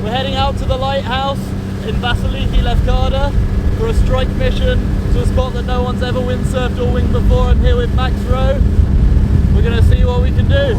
We're heading out to the lighthouse in Vasiliki, Lefkada for a strike mission to a spot that no one's ever windsurfed or winged before. I'm here with Max Rowe. We're going to see what we can do.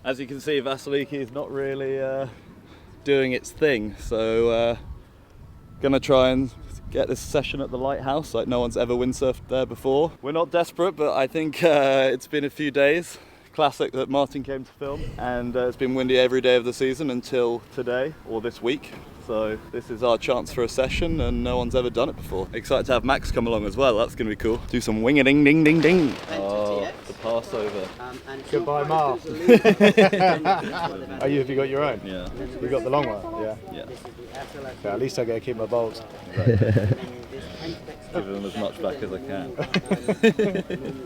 As you can see, Vasiliki is not really doing its thing, so gonna try and get this session at the lighthouse like no one's ever windsurfed there before. We're not desperate, but I think it's been a few days. Classic that Martin came to film, and it's been windy every day of the season until today, or this week. So this is our chance for a session, and no one's ever done it before. Excited to have Max come along as well, that's gonna be cool. Do some wing-a-ding ding ding ding. Oh, the Passover. Goodbye, Mark. Have you got your own? Yeah. You got the long one? Yeah. Yeah. Okay, at least I get to keep my bolts. Give them as much back as I can.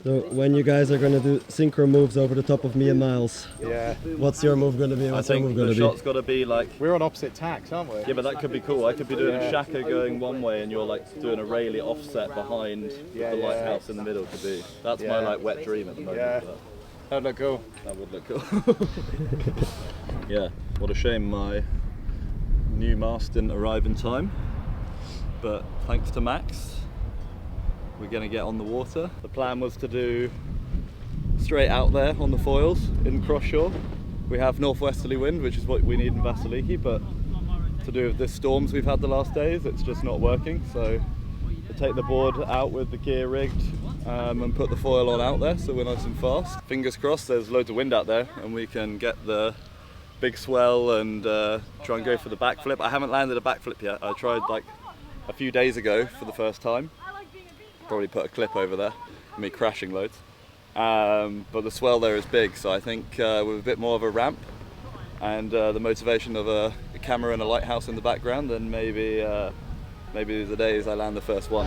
So when you guys are going to do synchro moves over the top of me and Miles, Yeah. what's your move going to be? What's I your move think going the to be? shot's got to be like... We're on opposite tacks, aren't we? Yeah, but that could be cool. I could be doing a shaka going one way and you're like doing a Rayleigh offset behind the lighthouse in the middle to be. That's my like wet dream at the moment. Yeah. But That would look cool. that would look cool. Yeah, what a shame my new mast didn't arrive in time. But thanks to Max, we're going to get on the water. The plan was to do straight out there on the foils in cross shore. We have northwesterly wind, which is what we need in Vasiliki, but to do with the storms we've had the last days, it's just not working. So we'll take the board out with the gear rigged and put the foil on out there so we're nice and fast. Fingers crossed there's loads of wind out there and we can get the big swell and try and go for the backflip. I haven't landed a backflip yet. I tried like a few days ago for the first time. Probably put a clip over there, me crashing loads. But the swell there is big, so I think with a bit more of a ramp and the motivation of a camera and a lighthouse in the background, then maybe the days I land the first one.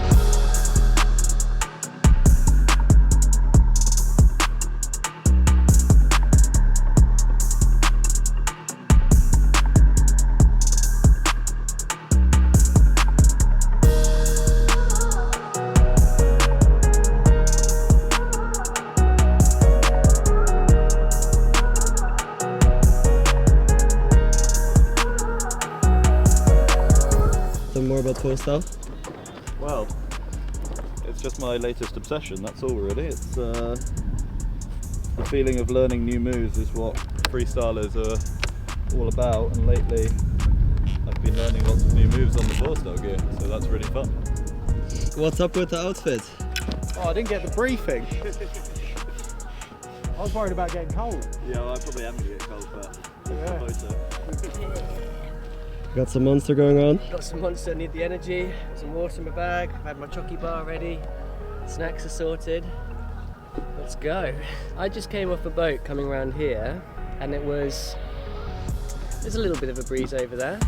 More about Foilstyle? Well, it's just my latest obsession, that's all really. It's the feeling of learning new moves is what freestylers are all about, and lately I've been learning lots of new moves on the Foilstyle gear, so that's really fun. What's up with the outfit? Oh, I didn't get the briefing. I was worried about getting cold. Yeah, well, I probably am going to get cold, but Got some monster going on? Got some monster, need the energy, some water in my bag, I've had my chocky bar ready, snacks are sorted, let's go. I just came off a boat coming around here and there's a little bit of a breeze over there.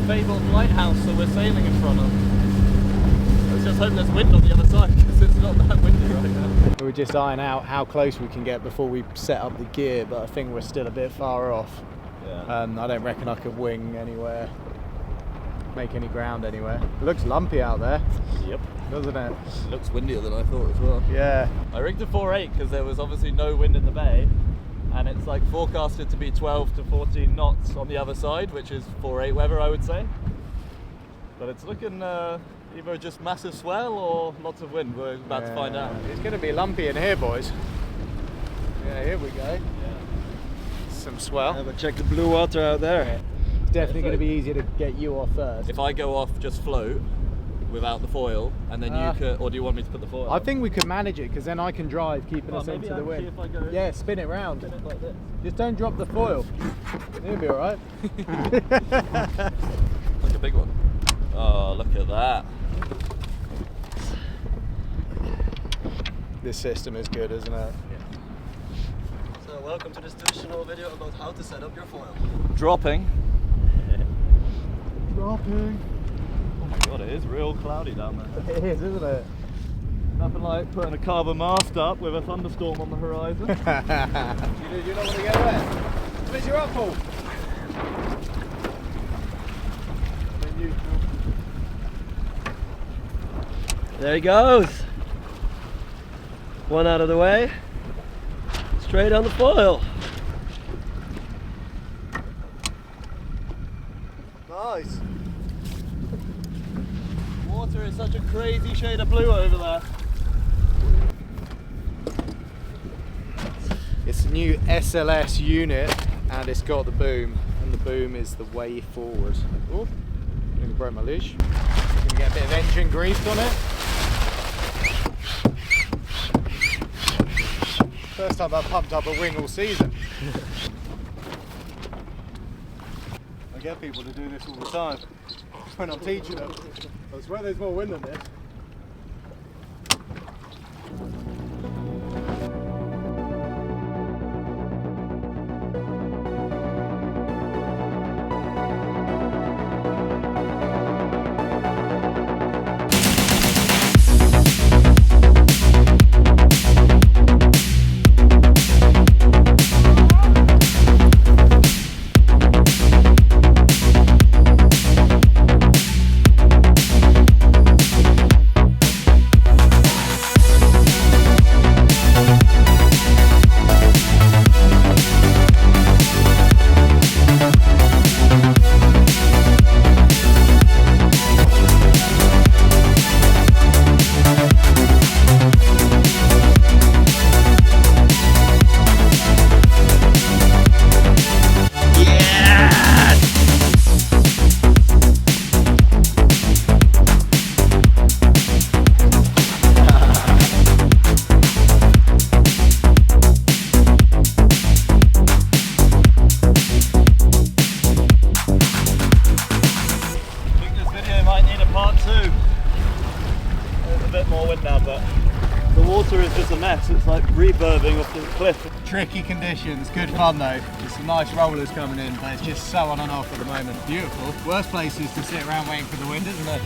fabled lighthouse that we're sailing in front of. Let's just hope there's wind on the other side because it's not that windy right now. We were just eyeing out how close we can get before we set up the gear, but I think we're still a bit far off. Yeah. I don't reckon I could wing anywhere, make any ground anywhere. It looks lumpy out there. Yep. Doesn't it? It looks windier than I thought as well. Yeah. I rigged a 4.8 because there was obviously no wind in the bay, and it's like forecasted to be 12 to 14 knots on the other side, which is 4.8 weather, I would say. But it's looking either just massive swell or lots of wind. We're about to find out. It's going to be lumpy in here, boys. Yeah, here we go. Yeah. Some swell. Yeah, but check the blue water out there. It's definitely going to be easier to get you off first. If I go off, just float, without the foil, and then you could, or do you want me to put the foil? I think we could manage it because then I can drive, keeping Well, us maybe into the I can see wind. if I go- Yeah, spin it round. Spin it like this. Just don't drop the foil. You'll be alright. Like a big one. Oh, look at that. This system is good, isn't it? So welcome to this traditional video about how to set up your foil. Dropping. Dropping. Oh my god, it is real cloudy down there. It is, isn't it? Nothing like putting a carbon mast up with a thunderstorm on the horizon. You don't want to go there. Where's your up, Paul? There he goes. One out of the way. Straight on the foil. Nice. Water is such a crazy shade of blue over there. It's a new SLS unit and it's got the boom, and the boom is the way forward. Oh, nearly broke my leash. Gonna get a bit of engine grease on it. First time I've pumped up a wing all season. I get people to do this all the time when I'm teaching them. I swear there's more wind than this. It's like reverbing off the cliff. Tricky conditions, good fun though. There's some nice rollers coming in, but it's just so on and off at the moment. Beautiful. Worst places to sit around waiting for the wind, isn't it?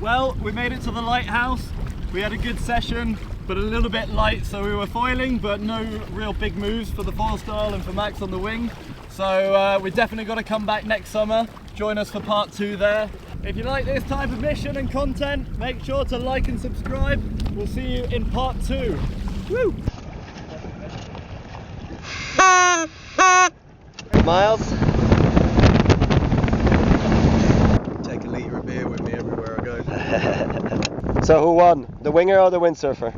Well, we made it to the lighthouse. We had a good session, but a little bit light, so we were foiling, but no real big moves for the Foilstyle and for Max on the wing. So we definitely got to come back next summer. Join us for part 2 there. If you like this type of mission and content, make sure to like and subscribe. We'll see you in part 2. Woo! Miles. Take a litre of beer with me everywhere I go. So who won, the winger or the windsurfer?